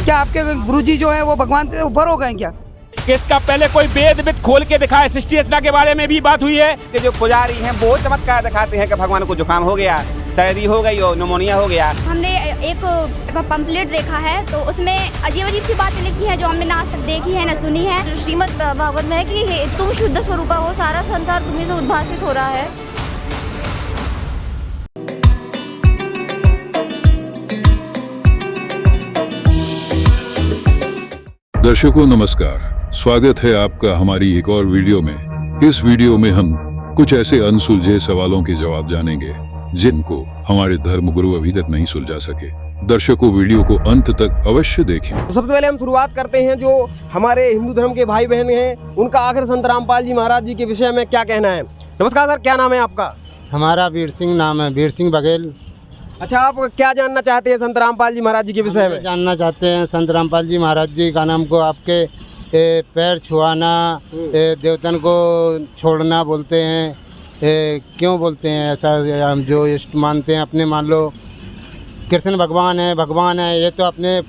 क्या आपके गुरुजी जो है वो भगवान से ऊपर हो गए क्या? किसका पहले कोई वेद विद खोल के दिखाए। सृष्टि रचना के बारे में भी बात हुई है कि जो पुजारी हैं वो चमत्कार दिखाते हैं कि भगवान को जुकाम हो गया, सर्दी हो गई और निमोनिया हो गया। हमने एक पंपलेट देखा है तो उसमें अजीब अजीब सी बातें लिखी हैं जो हमने ना आज तक देखी है ना सुनी है। श्रीमद् भागवत में है कि तुम शुद्ध स्वरूप हो, सारा संसार तुम्हीं से उद्भासित हो रहा है। दर्शकों नमस्कार, स्वागत है आपका हमारी एक और वीडियो में। इस वीडियो में हम कुछ ऐसे अनसुलझे सवालों के जवाब जानेंगे जिनको हमारे धर्म गुरु अभी तक नहीं सुलझा सके। दर्शकों वीडियो को अंत तक अवश्य देखें। तो सबसे पहले हम शुरुआत करते हैं जो हमारे हिंदू धर्म के भाई बहन हैं उनका आखिर संत रामपाल जी महाराज जी के विषय में क्या कहना है। नमस्कार सर, क्या नाम है आपका? हमारा वीर सिंह नाम है, वीर सिंह बघेल। अच्छा, आप क्या जानना चाहते हैं संत रामपाल जी महाराज जी के विषय में? जानना चाहते हैं संत रामपाल जी महाराज जी का नाम को आपके पैर छुआना, देवतन को छोड़ना बोलते हैं। क्यों बोलते हैं ऐसा? हम जो इष्ट मानते हैं अपने, मान लो कृष्ण भगवान है, ये तो अपने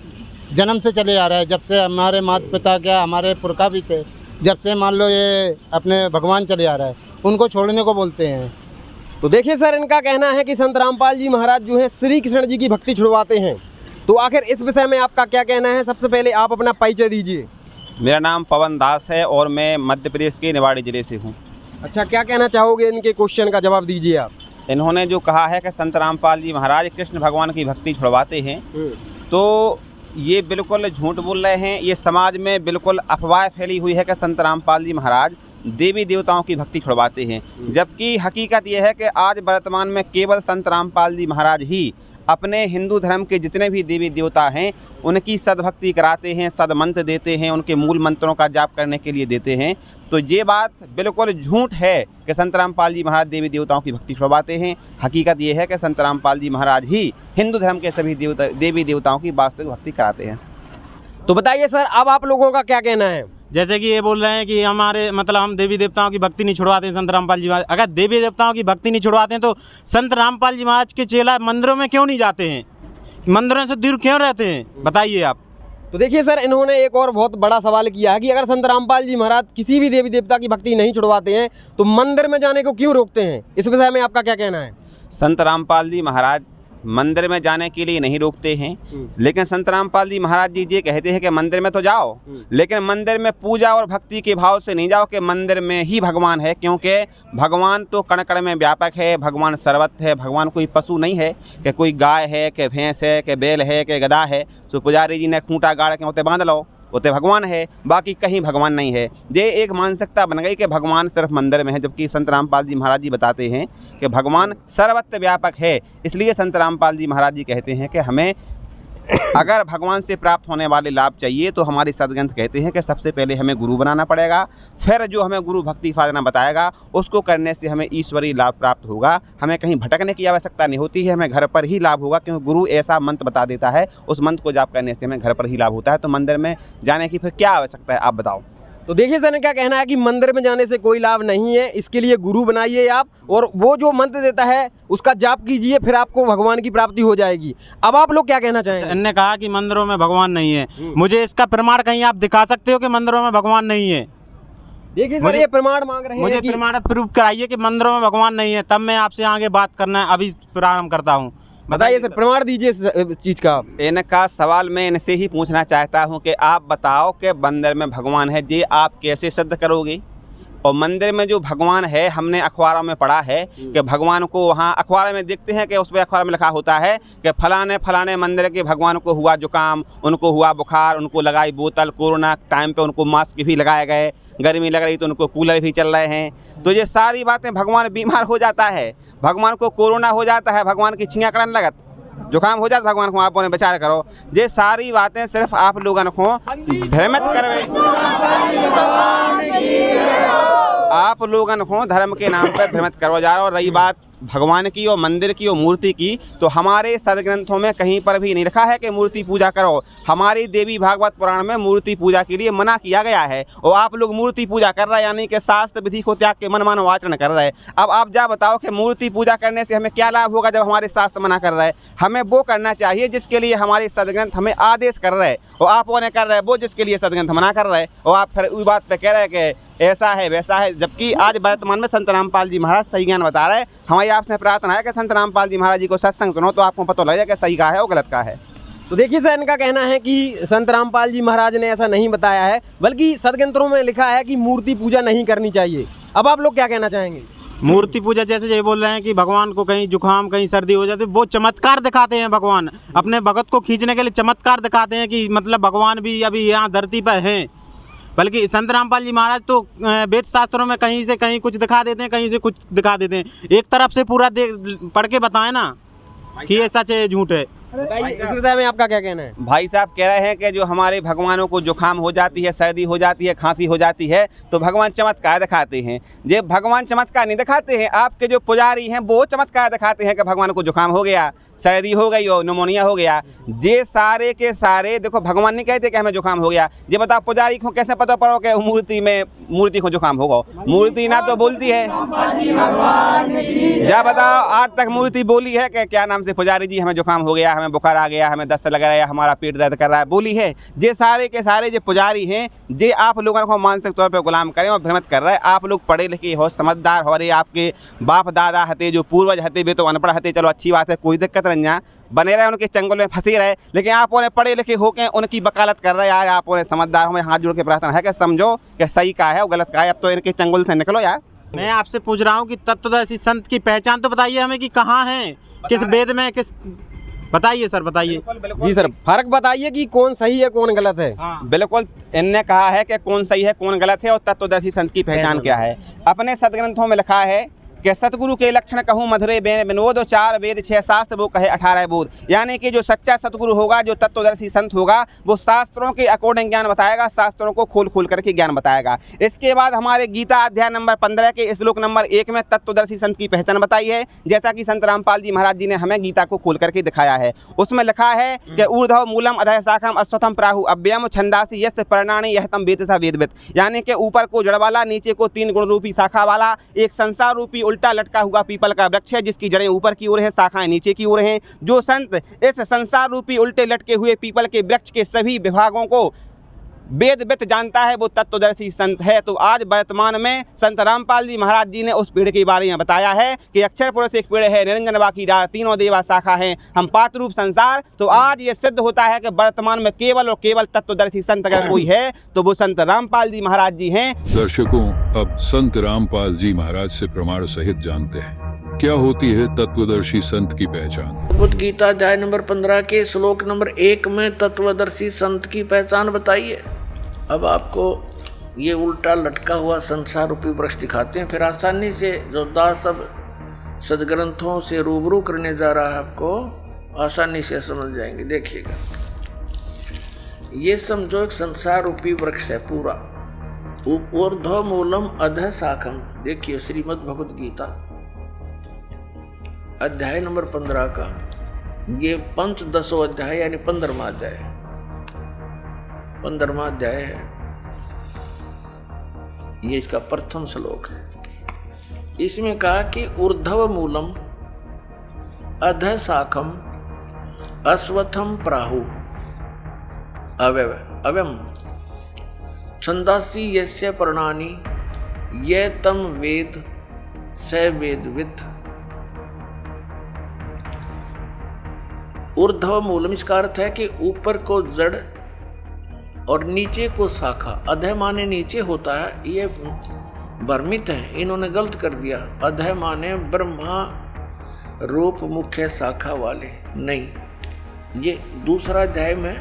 जन्म से चले आ रहा है। जब से हमारे माता पिता क्या हमारे पुरखा भी थे, जब से मान लो ये अपने भगवान चले आ रहा है, उनको छोड़ने को बोलते हैं। तो देखिए सर, इनका कहना है कि संत रामपाल जी महाराज जो है श्री कृष्ण जी की भक्ति छुड़वाते हैं। तो आखिर इस विषय में आपका क्या कहना है? सबसे पहले आप अपना परिचय दीजिए। मेरा नाम पवन दास है और मैं मध्य प्रदेश के निवाड़ी जिले से हूँ। अच्छा, क्या कहना चाहोगे? इनके क्वेश्चन का जवाब दीजिए आप। इन्होंने जो कहा है कि संत रामपाल जी महाराज कृष्ण भगवान की भक्ति छुड़वाते हैं, तो ये बिल्कुल झूठ बोल रहे हैं। ये समाज में बिल्कुल अफवाह फैली हुई है कि संत रामपाल जी महाराज देवी देवताओं की भक्ति छुड़वाते हैं, जबकि हकीकत यह है कि आज वर्तमान में केवल संत रामपाल जी महाराज ही अपने हिंदू धर्म के जितने भी देवी देवता हैं उनकी सद्भक्ति कराते हैं, सदमंत्र देते हैं, उनके मूल मंत्रों का जाप करने के लिए देते हैं। तो ये बात बिल्कुल झूठ है कि संत रामपाल जी महाराज देवी देवताओं की भक्ति छुड़वाते हैं। हकीकत ये है कि संत रामपाल जी महाराज ही हिंदू धर्म के सभी देवी देवताओं की वास्तविक भक्ति कराते हैं। तो बताइए सर, अब आप लोगों का क्या कहना है? जैसे कि ये बोल रहे हैं कि हमारे मतलब हम देवी देवताओं की भक्ति नहीं छुड़वाते हैं संत रामपाल जी महाराज। अगर देवी देवताओं की भक्ति नहीं छुड़वाते हैं तो संत रामपाल जी महाराज के चेला मंदिरों में क्यों नहीं जाते हैं, मंदिरों से दूर क्यों रहते हैं, बताइए आप। तो देखिए सर, इन्होंने एक और बहुत बड़ा सवाल किया है कि अगर संत रामपाल जी महाराज किसी भी देवी देवता की भक्ति नहीं छुड़वाते हैं तो मंदिर में जाने को क्यों रोकते हैं? इस विषय में आपका क्या कहना है? संत रामपाल जी महाराज मंदिर में जाने के लिए नहीं रोकते हैं, लेकिन संत रामपाल जी महाराज जी ये कहते हैं कि मंदिर में तो जाओ, लेकिन मंदिर में पूजा और भक्ति के भाव से नहीं जाओ कि मंदिर में ही भगवान है, क्योंकि भगवान तो कण कण में व्यापक है, भगवान सर्वत्र है। भगवान कोई पशु नहीं है कि कोई गाय है, कि भैंस है, कि बैल है, कि गधा है। तो पुजारी जी ने खूंटा गाड़ के उते बांध लो, उते भगवान है, बाकी कहीं भगवान नहीं है। ये एक मानसिकता बन गई कि भगवान सिर्फ मंदिर में है, जबकि संत रामपाल जी महाराज जी बताते हैं कि भगवान सर्वत्र व्यापक है। इसलिए संत रामपाल जी महाराज जी कहते हैं कि हमें अगर भगवान से प्राप्त होने वाले लाभ चाहिए तो हमारे सदग्रंथ कहते हैं कि सबसे पहले हमें गुरु बनाना पड़ेगा, फिर जो हमें गुरु भक्ति साधना बताएगा उसको करने से हमें ईश्वरीय लाभ प्राप्त होगा। हमें कहीं भटकने की आवश्यकता नहीं होती है, हमें घर पर ही लाभ होगा, क्योंकि गुरु ऐसा मंत्र बता देता है, उस मंत्र को जाप करने से हमें घर पर ही लाभ होता है। तो मंदिर में जाने की फिर क्या आवश्यकता है, आप बताओ। तो देखिए सर, ने क्या कहना है कि मंदिर में जाने से कोई लाभ नहीं है, इसके लिए गुरु बनाइए आप, और वो जो मंत्र देता है उसका जाप कीजिए, फिर आपको भगवान की प्राप्ति हो जाएगी। अब आप लोग क्या कहना चाहेंगे? इन्होंने कहा कि मंदिरों में भगवान नहीं है, मुझे इसका प्रमाण कहीं आप दिखा सकते हो कि मंदिरों में भगवान नहीं है? देखिए सर, ये प्रमाण मांग रहे हैं, मुझे प्रमाण प्रूफ कराइए कि मंदिरों में भगवान नहीं है, तब मैं आपसे आगे बात करना है अभी प्रारंभ करता हूँ। बताइए सर, प्रमाण दीजिए इस चीज़ का। इनका सवाल मैं इनसे ही पूछना चाहता हूं कि आप बताओ कि मंदिर में भगवान है, ये आप कैसे सिद्ध करोगे? और मंदिर में जो भगवान है, हमने अखबारों में पढ़ा है कि भगवान को वहाँ अखबार में देखते हैं कि उस पर अखबार में लिखा होता है कि फलाने फलाने मंदिर के भगवान को हुआ जुकाम, उनको हुआ बुखार, उनको लगाई बोतल, कोरोना टाइम पे उनको मास्क भी लगाए गए, गर्मी लग रही तो उनको कूलर भी चल रहे हैं। तो ये सारी बातें, भगवान बीमार हो जाता है, भगवान को कोरोना हो जाता है, भगवान की छियाँ कड़न लगत, जुकाम हो जाता, भगवान को आप उन्हें विचार करो। ये सारी बातें सिर्फ आप लोगों को भ्रमित करवे, आप लोगों को धर्म के नाम पर भ्रमित करो जा रहे हो। रही बात भगवान की और मंदिर की और मूर्ति की, तो हमारे सदग्रंथों में कहीं पर भी नहीं लिखा है कि मूर्ति पूजा करो। हमारी देवी भागवत पुराण में मूर्ति पूजा के लिए मना किया गया है और आप लोग मूर्ति पूजा कर रहे हैं, यानी कि शास्त्र विधि को त्याग के मनमानो आचरण कर रहे हैं। अब आप जा बताओ कि मूर्ति पूजा करने से हमें क्या लाभ होगा जब हमारे शास्त्र मना कर रहे हैं। हमें वो करना चाहिए जिसके लिए हमारे सदग्रंथ हमें आदेश कर रहे हैं, और आप वो नहीं कर रहे वो जिसके लिए सदग्रंथ मना कर रहे हैं, और आप फिर उस बात पे कह रहे हैं कि ऐसा है वैसा है, जबकि आज वर्तमान में संत रामपाल जी महाराज सही ज्ञान बता रहे हैं। हमारी आपसे प्रार्थना है कि संत रामपाल जी महाराज जी को सत्संग सुनो तो आपको पता लगे कि सही का है और गलत का है। तो देखिए सर, इनका कहना है कि संत रामपाल जी महाराज ने ऐसा नहीं बताया है, बल्कि सदग्रंथों में लिखा है कि मूर्ति पूजा नहीं करनी चाहिए। अब आप लोग क्या कहना चाहेंगे? मूर्ति पूजा जैसे ये बोल रहे हैं कि भगवान को कहीं जुकाम कहीं सर्दी हो जाती है, वो चमत्कार दिखाते हैं। भगवान अपने भगत को खींचने के लिए चमत्कार दिखाते हैं कि मतलब भगवान भी अभी यहाँ धरती पर हैं। बल्कि संत रामपाल जी महाराज तो वेद शास्त्रों में कहीं से कहीं कुछ दिखा देते हैं, कहीं से कुछ दिखा देते हैं। एक तरफ से पूरा पढ़ के बताएं ना कि ये सच है झूठ है। इस विषय में आपका क्या कहना है? भाई साहब कह रहे हैं कि जो हमारे भगवानों को जुकाम हो जाती है, सर्दी हो जाती है, खांसी हो जाती है, तो भगवान चमत्कार दिखाते हैं। ये भगवान चमत्कार नहीं दिखाते हैं, आपके जो पुजारी हैं वो चमत्कार दिखाते हैं कि भगवान को जुकाम हो गया, सर्दी हो गई हो, निमोनिया हो गया। ये सारे के सारे देखो भगवान नहीं कहते कि हमें जुकाम हो गया। ये बताओ पुजारी को कैसे पता पड़ो कि मूर्ति को जुकाम होगा? मूर्ति ना तो बोलती है, जा बताओ आज तक मूर्ति बोली है कि क्या नाम से पुजारी जी हमें जुकाम हो गया, हमें बुखार आ गया, हमें दस्त लग रहा है, हमारा पेट दर्द कर रहा है, बोली है? ये सारे के सारे जो पुजारी हैं ये आप लोगों को मानसिक तौर पर गुलाम करें और भ्रमित कर रहे हैं। आप लोग पढ़े लिखे हो, समझदार हो रहे, आपके बाप दादा हते जो पूर्वज हते वे तो अनपढ़ हते, चलो अच्छी बात है, कोई दिक्कत नहीं, बने रहे उनके चंगुल में फंसे रहे। लेकिन आप उन्हें पढ़े लिखे होकर उनकी वकालत कर रहे हैं। आज आप उन्हें समझदार हो, मैं हाथ जोड़ के प्रार्थना है कि समझो कि सही का है और गलत का है। अब तो इनके चंगुल से निकलो यार। मैं आपसे पूछ रहा हूँ कि तत्वदर्शी संत की पहचान तो बताइए हमें कि कहाँ है, किस वेद में, किस बताइए सर, बताइए। जी सर, फर्क बताइए कि कौन सही है कौन गलत है। बिल्कुल, इनने कहा है कि कौन सही है कौन गलत है और तत्वदर्शी संत की पहचान क्या है। अपने सदग्रंथों में लिखा है कि सतगुरु के लक्षण कहूँ मधुरे विनोद, 4 वेद 6 शास्त्र वो कहे 18 बोध। यानी कि जो सच्चा सतगुरु होगा, जो तत्वदर्शी संत होगा, वो शास्त्रों के अकॉर्डिंग ज्ञान बताएगा, शास्त्रों को खोल खोल करके ज्ञान बताएगा। इसके बाद हमारे गीता अध्याय नंबर 15 के श्लोक नंबर 1 में तत्वदर्शी संत की पहचान बताई है, जैसा कि संत रामपाल जी महाराज जी ने हमें गीता को खोल करके दिखाया है। उसमें लिखा है कि ऊर्ध्व मूलम अधः शाखम अश्वत्थम प्राहु अव्ययम छंदासी यस्य पर्णानि यहतम वेदसा वेदवित्। यानी कि ऊपर को जड़ वाला, नीचे को 3 गुण रूपी शाखा वाला एक संसार रूपी उल्टा लटका हुआ पीपल का वृक्ष है, जिसकी जड़ें ऊपर की ओर हैं, शाखाएं नीचे की ओर हैं। जो संत इस संसार रूपी उल्टे लटके हुए पीपल के वृक्ष के सभी विभागों को वेदवित् जानता है, वो तत्वदर्शी संत है। तो आज वर्तमान में संत रामपाल जी महाराज जी ने उस पेड़ के बारे में बताया है कि अक्षर पुरुष एक पेड़ है, निरंजन बाकी डार, तीनों देवा शाखा हैं, हम पात रूप संसार। तो आज ये सिद्ध होता है कि वर्तमान में केवल और केवल तत्वदर्शी संत अगर कोई है तो वो संत रामपाल जी महाराज जी हैं। दर्शकों, अब संत रामपाल जी महाराज से प्रमाण सहित जानते हैं क्या होती है तत्वदर्शी संत की पहचान। भगवत गीता अध्याय नंबर 15 के श्लोक नंबर 1 में तत्वदर्शी संत की पहचान बताइए। अब आपको ये उल्टा लटका हुआ संसार रूपी वृक्ष दिखाते हैं, फिर आसानी से जो दास सब सदग्रंथों से रूबरू करने जा रहा है आपको आसानी से समझ जाएंगे। देखिएगा, ये समझो एक संसार रूपी वृक्ष है पूरा, ऊर्ध्व मूलम अधः शाखम। देखिए श्रीमद् भगवत गीता अध्याय नंबर 15 का ये पंचदशो अध्याय यानी 15वां अध्याय, 15वां अध्याय है। ये इसका प्रथम श्लोक है। इसमें कहा कि ऊर्ध्व मूलम अधः शाखम अश्वत्थम प्राहु अव्ययम छंदासी यस्य पर्णानि ये तम वेद स वेदवित्। ऊर्ध्व मूलम इसका अर्थ है कि ऊपर को जड़ और नीचे को शाखा। अधः माने नीचे होता है, ये भ्रमित है, इन्होंने गलत कर दिया। अधः माने ब्रह्मा रूप मुख्य शाखा वाले, नहीं। ये दूसरा अध्याय में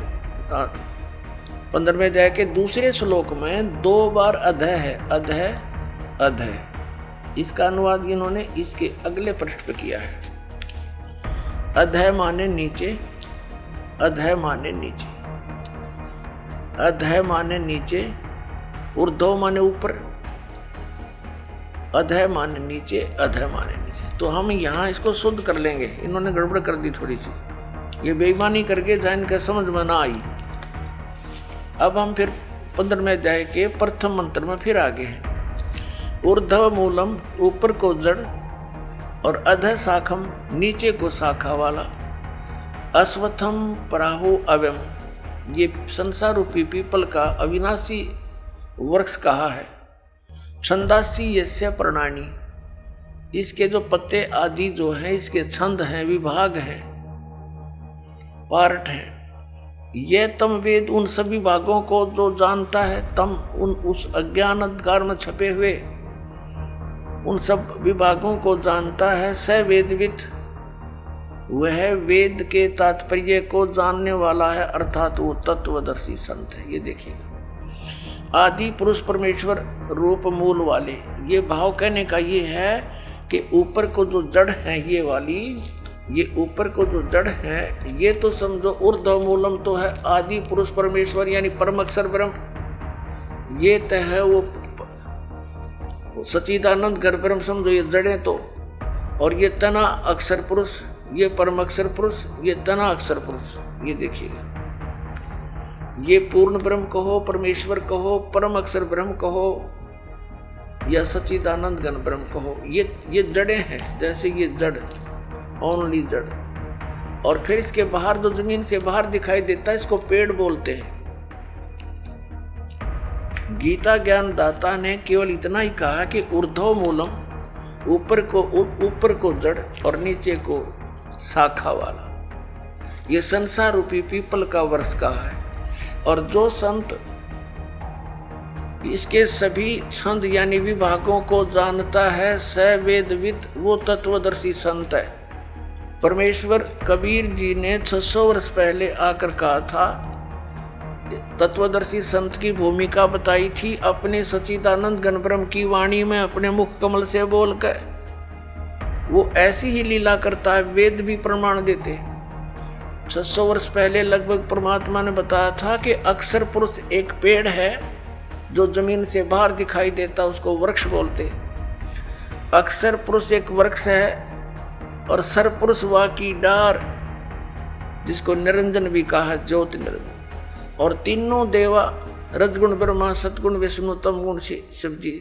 15वें अध्याय के दूसरे श्लोक में 2 बार अधः है, अधः अधः। इसका अनुवाद इन्होंने इसके अगले पृष्ठ पे किया है। अधः माने नीचे, अधः माने नीचे, अधः माने नीचे, ऊर्ध्व माने ऊपर, अधः माने नीचे, अधः माने नीचे। तो हम यहाँ इसको शुद्ध कर लेंगे, इन्होंने गड़बड़ कर दी थोड़ी सी, ये बेईमानी करके जहाँ इनका समझ में ना आई। अब हम फिर 15वें अध्याय के प्रथम मंत्र में फिर आगे हैं। ऊर्ध्व मूलम ऊपर को जड़ और अधः शाखम नीचे को शाखा वाला, अश्वत्थम पराहु अव्यम, ये संसार रूपी पीपल का अविनाशी वृक्ष कहा है। छंदासी यस्य प्रणानी, इसके जो पत्ते आदि जो हैं, इसके छंद हैं, विभाग हैं, पार्ट हैं। ये तम वेद, उन सभी भागों को जो जानता है, तम उस अज्ञान अंधकार में छपे हुए उन सब विभागों को जानता है। स वेदविद, वह वेद के तात्पर्य को जानने वाला है, अर्थात वो तत्वदर्शी संत है। ये देखिएगा, आदि पुरुष परमेश्वर रूप मूल वाले, ये भाव कहने का ये है कि ऊपर को जो जड़ है ये वाली, ये ऊपर को जो जड़ है ये तो समझो ऊर्ध्व मूलम तो है आदि पुरुष परमेश्वर यानी परम अक्षर ब्रह्म, ये तो है वो सच्चिदानंद घर ब्रह्म समझो, ये जड़ें तो। और ये तना अक्षर पुरुष, ये परम अक्षर पुरुष, ये तना अक्षर पुरुष। ये देखिएगा, ये पूर्ण ब्रह्म कहो, परमेश्वर कहो, परम अक्षर ब्रह्म कहो या सच्चिदानंद घन ब्रह्म कहो, ये जड़ें हैं। जैसे ये जड़, ओनली जड़। और फिर इसके बाहर जो जमीन से बाहर दिखाई देता है, इसको पेड़ बोलते हैं। गीता ज्ञान दाता ने केवल इतना ही कहा कि ऊर्ध्व मूलम, ऊपर को जड़ और नीचे को शाखा वाला, ये संसार रूपी पीपल का वृक्ष कहा है। और जो संत इसके सभी छंद यानी विभागों को जानता है, स वेदविद, वो तत्वदर्शी संत है। परमेश्वर कबीर जी ने 600 वर्ष पहले आकर कहा था, तत्वदर्शी संत की भूमिका बताई थी अपने सच्चिदानंद घन ब्रह्म की वाणी में, अपने मुख कमल से बोलकर। वो ऐसी ही लीला करता है, वेद भी प्रमाण देते। 600 वर्ष पहले लगभग परमात्मा ने बताया था कि अक्षर पुरुष एक पेड़ है जो जमीन से बाहर दिखाई देता, उसको वृक्ष बोलते। अक्षर पुरुष एक वृक्ष है और सरपुरुष वा की डार, जिसको निरंजन भी कहा है, ज्योति निरंजन। और तीनों देवा, रजगुण ब्रह्मा, सतगुण विष्णु, तम गुण शिव जी,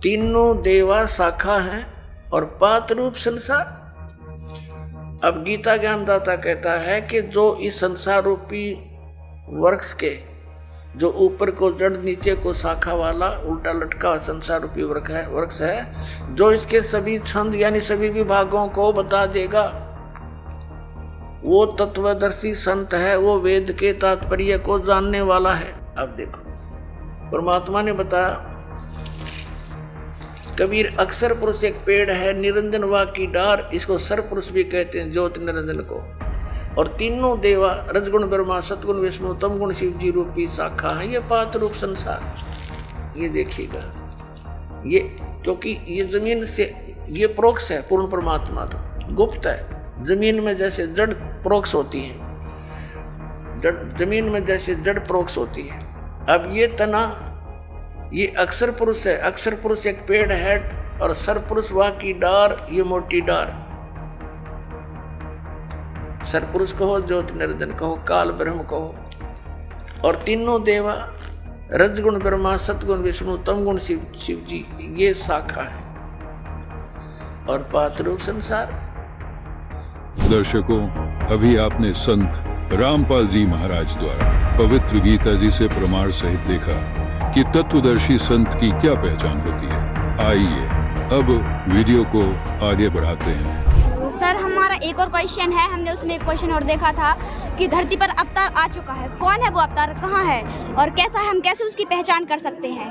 तीनों देवा शाखा हैं और पात रूप संसार। अब गीता ज्ञानदाता कहता है कि जो इस संसार रूपी वृक्ष के, जो ऊपर को जड़ नीचे को शाखा वाला उल्टा लटका संसार रूपी वृक्ष है, जो इसके सभी छंद यानी सभी विभागों को बता देगा, वो तत्वदर्शी संत है, वो वेद के तात्पर्य को जानने वाला है। अब देखो, परमात्मा ने बताया, कबीर अक्षर पुरुष एक पेड़ है, निरंजन वा की डार, इसको सर पुरुष भी कहते हैं, ज्योति निरंजन को। और तीनों देवा, रजगुण ब्रह्मा, सतगुण विष्णु, तम गुण शिव जी रूपी शाखा है, ये पात रूप संसार। ये देखिएगा, ये क्योंकि ये जमीन से, ये प्रोक्ष है, पूर्ण परमात्मा तो गुप्त है। जमीन में जैसे जड़ प्रोक्ष होती है, जमीन में जैसे जड़ प्रोक्ष होती है। अब ये तना, ये अक्षर पुरुष है, अक्षर पुरुष एक पेड़ है और सरपुरुष वा की डार, ये मोटी डार। सरपुरुष कहो, ज्योति निरंजन कहो, काल ब्रह्म कहो। और तीनों देवा, रजगुण ब्रह्मा, सतगुण विष्णु, तम गुण शिव जी, ये शाखा है और पात रूप संसार। दर्शकों, अभी आपने संत रामपाल जी महाराज द्वारा पवित्र गीता जी से प्रमाण सहित देखा कि तत्वदर्शी संत की क्या पहचान होती है। आइए अब वीडियो को आगे बढ़ाते हैं। सर, हमारा एक और क्वेश्चन है, हमने उसमें एक क्वेश्चन और देखा था कि धरती पर अवतार आ चुका है, कौन है वो अवतार, कहाँ है और कैसा है, हम कैसे उसकी पहचान कर सकते हैं।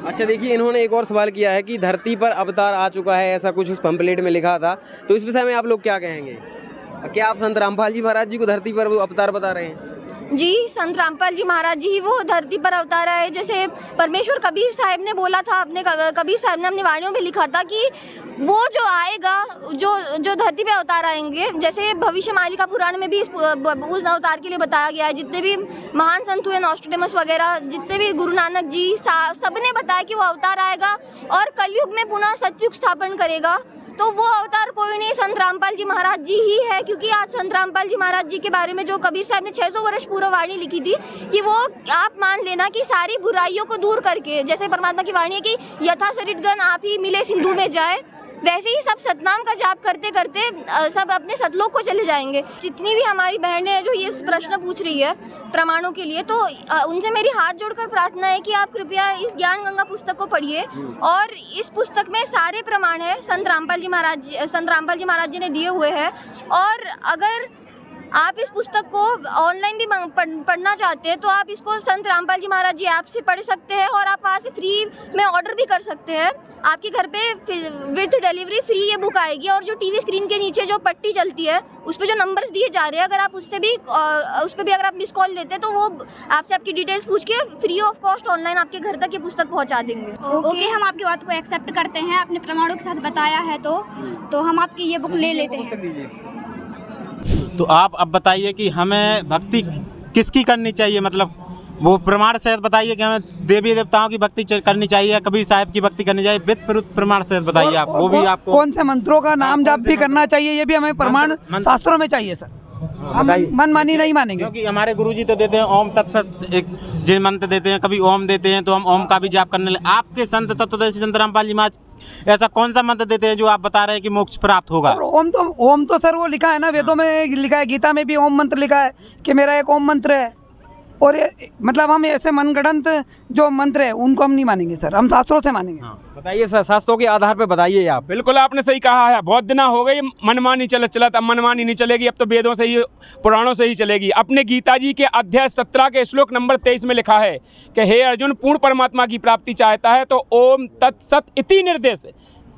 अच्छा देखिए, इन्होंने एक और सवाल किया है कि धरती पर अवतार आ चुका है, ऐसा कुछ उस पंपलेट में लिखा था, तो इस विषय में आप लोग क्या कहेंगे? क्या आप संत रामपाल जी महाराज जी को धरती पर वो अवतार बता रहे हैं? जी, संत रामपाल जी महाराज जी ही वो धरती पर अवतार है। जैसे परमेश्वर कबीर साहब ने बोला था, अपने कबीर साहब ने अपनी वाणियों में लिखा था कि वो जो आएगा, जो धरती पे अवतार आएंगे, जैसे भविष्य मालिका पुराण में भी उस अवतार के लिए बताया गया है। जितने भी महान संत हुए, नॉस्ट्रेडमस वगैरह, जितने भी गुरु नानक जी, सबने बताया कि वो अवतार आएगा और कलयुग में पुनः सतयुग स्थापन करेगा। तो वो अवतार कोई नहीं, संत रामपाल जी महाराज जी ही है। क्योंकि आज संत रामपाल जी महाराज जी के बारे में जो कबीर साहब ने 600 वर्ष पूर्व वाणी लिखी थी कि वो आप मान लेना कि सारी बुराइयों को दूर करके, जैसे परमात्मा की वाणी है कि यथा सरितगण आप ही मिले सिंधु में जाए, वैसे ही सब सतनाम का जाप करते करते सब अपने सतलोक को चले जाएंगे। जितनी भी हमारी बहनें हैं जो ये प्रश्न पूछ रही है प्रमाणों के लिए, तो उनसे मेरी हाथ जोड़कर प्रार्थना है कि आप कृपया इस ज्ञान गंगा पुस्तक को पढ़िए। और इस पुस्तक में सारे प्रमाण है संत रामपाल जी महाराज जी ने दिए हुए हैं। और अगर आप इस पुस्तक को ऑनलाइन भी पढ़ना चाहते हैं तो आप इसको संत रामपाल जी महाराज जी ऐप से पढ़ सकते हैं और आप वहाँ से फ्री में ऑर्डर भी कर सकते हैं। आपके घर पे विथ डिलीवरी फ्री ये बुक आएगी। और जो टीवी स्क्रीन के नीचे जो पट्टी चलती है उस पे जो नंबर्स दिए जा रहे हैं, अगर आप उस पर भी अगर आप मिस कॉल लेते हैं तो वो आपसे आपकी डिटेल्स पूछ के फ्री ऑफ कॉस्ट ऑनलाइन आपके घर तक ये पुस्तक पहुँचा देंगे। ओके, हम आपकी बात को एक्सेप्ट करते हैं, आपने प्रमाणों के साथ बताया है तो हम आपकी ये बुक ले लेते हैं। तो आप अब बताइए कि हमें भक्ति किसकी करनी चाहिए, मतलब वो प्रमाण सहित बताइए कि हमें देवी देवताओं की भक्ति करनी चाहिए, कबीर साहब की भक्ति करनी चाहिए, विद प्रमाण सहित बताइए आप। वो भी आपको कौन से मंत्रों का नाम जाप भी करना चाहिए, ये भी हमें प्रमाण शास्त्रों में चाहिए सर। हम मनमानी नहीं मानेंगे, क्योंकि हमारे गुरुजी तो देते हैं ओम तत्सत, एक जिन मंत्र देते हैं, कभी ओम देते हैं तो हम ओम का भी जाप करने लगे। आपके संत तत्वदर्शी संत रामपाल जी महाराज ऐसा कौन सा मंत्र देते हैं जो आप बता रहे हैं कि मोक्ष प्राप्त होगा? ओम तो सर वो लिखा है ना, वेदों में लिखा है, गीता में भी ओम मंत्र लिखा है कि मेरा एक ओम मंत्र है। और मतलब हम ऐसे मनगढ़ंत जो मंत्र है उनको हम नहीं मानेंगे सर, हम शास्त्रों से मानेंगे। बताइए सर, शास्त्रों के आधार पे बताइए आप। बिल्कुल आपने सही कहा है। बहुत दिन हो गए मनमानी चला, अब मनमानी नहीं चलेगी, अब तो वेदों से ही, पुराणों से ही चलेगी। अपने गीता जी के अध्याय 17 के श्लोक नंबर 23 में लिखा है कि हे अर्जुन, पूर्ण परमात्मा की प्राप्ति चाहता है तो ओम तत्सत इति निर्देश,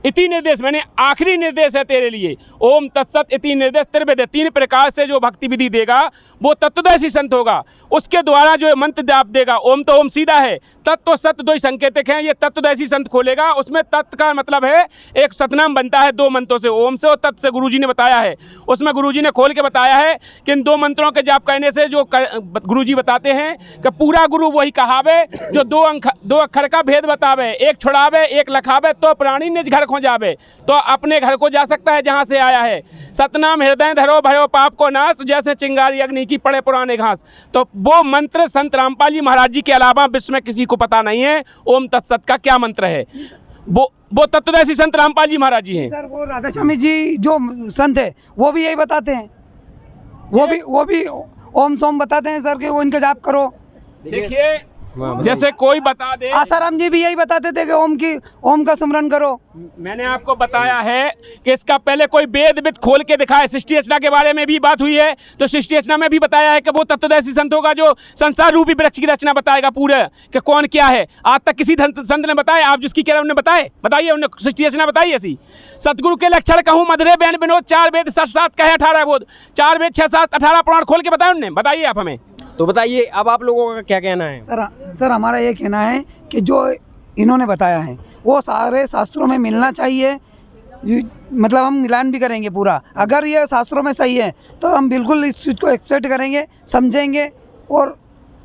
इति निर्देश मैंने आखिरी निर्देश है तेरे लिए। ओम तत्सत इति निर्देश त्रिवेद, 3 प्रकार से जो भक्ति विधि देगा वो तत्वदर्शी संत होगा। उसके द्वारा जो मंत्र जाप देगा, ओम तो ओम सीधा है, तत्व तो सत्य, 2 सांकेतिक हैं, ये तत्वदर्शी संत खोलेगा। उसमें तत्व का मतलब है एक सतनाम बनता है 2 मंत्रों से, ओम से और तत्व से। गुरुजी ने बताया है, उसमें गुरुजी ने खोल के बताया है कि इन 2 मंत्रों के जाप करने से जो गुरुजी बताते हैं कि पूरा गुरु वही कहावे जो 2 अक्षर का भेद बतावे, एक छुड़ावे एक लखावे तो प्राणी निज घर खो जावे। तो अपने घर को जा सकता है जहां से आया है। सतनाम हृदय धरो भयो पाप को नाश, जैसे चिंगारी अग्नि की पड़े पुराने घास। तो वो मंत्र संत रामपाल जी महाराज जी के अलावा विश्व में किसी को पता नहीं है ओम तत्सत का क्या मंत्र है। वो तत्वदर्शी संत रामपाल जी महाराज जी हैं सर। वो राधा स्वामी जी जो संत है वो भी यही बताते हैं, वो भी ओम सोम बताते हैं सर कि वो इनका जाप करो। देखिए जैसे कोई बता दे, आसाराम जी भी यही बताते थे कि ओम का सुमरन करो। मैंने आपको बताया है कि इसका पहले कोई वेद खोल के दिखाए। सृष्टि रचना के बारे में भी बात हुई है, तो सृष्टि रचना में भी बताया है कि वो तत्वदर्शी संत होगा जो संसार रूपी वृक्ष की रचना बताएगा पूरे कि कौन क्या है। आज तक किसी संत ने बताया? आप जिसकी कह रहे हैं उन्हें बताइए, उन्हें सृष्टि रचना बताइए ऐसी। सतगुरु के लक्षण कहूँ मधुरे बैन विनोद, 4 वेद 7 कहे 18 बोध, 4 वेद 6 7 18 पुराण खोल के बताया उन्होंने। बताइए आप हमें। तो बताइए अब आप लोगों का क्या कहना है? सर हमारा ये कहना है कि जो इन्होंने बताया है वो सारे शास्त्रों में मिलना चाहिए। मतलब हम मिलान भी करेंगे पूरा। अगर ये शास्त्रों में सही है तो हम बिल्कुल इस चीज़ को एक्सेप्ट करेंगे, समझेंगे और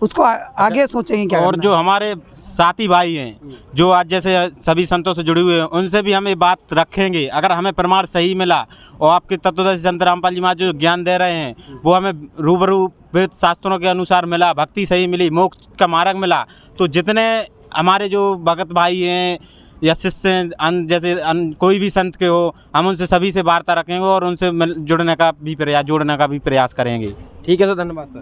उसको आगे सोचेंगे क्या। और जो हमारे साथी भाई हैं जो आज जैसे सभी संतों से जुड़े हुए हैं, उनसे भी हम ये बात रखेंगे। अगर हमें प्रमाण सही मिला और आपके तत्वदर्शी संत रामपाल जी महाराज जो ज्ञान दे रहे हैं वो हमें रूबरू वेद शास्त्रों के अनुसार मिला, भक्ति सही मिली, मोक्ष का मार्ग मिला, तो जितने हमारे जो भगत भाई हैं या शिष्य हैं, जैसे कोई भी संत के हो, हम उनसे सभी से वार्ता रखेंगे और उनसे जोड़ने का भी प्रयास करेंगे। ठीक है सर, धन्यवाद सर।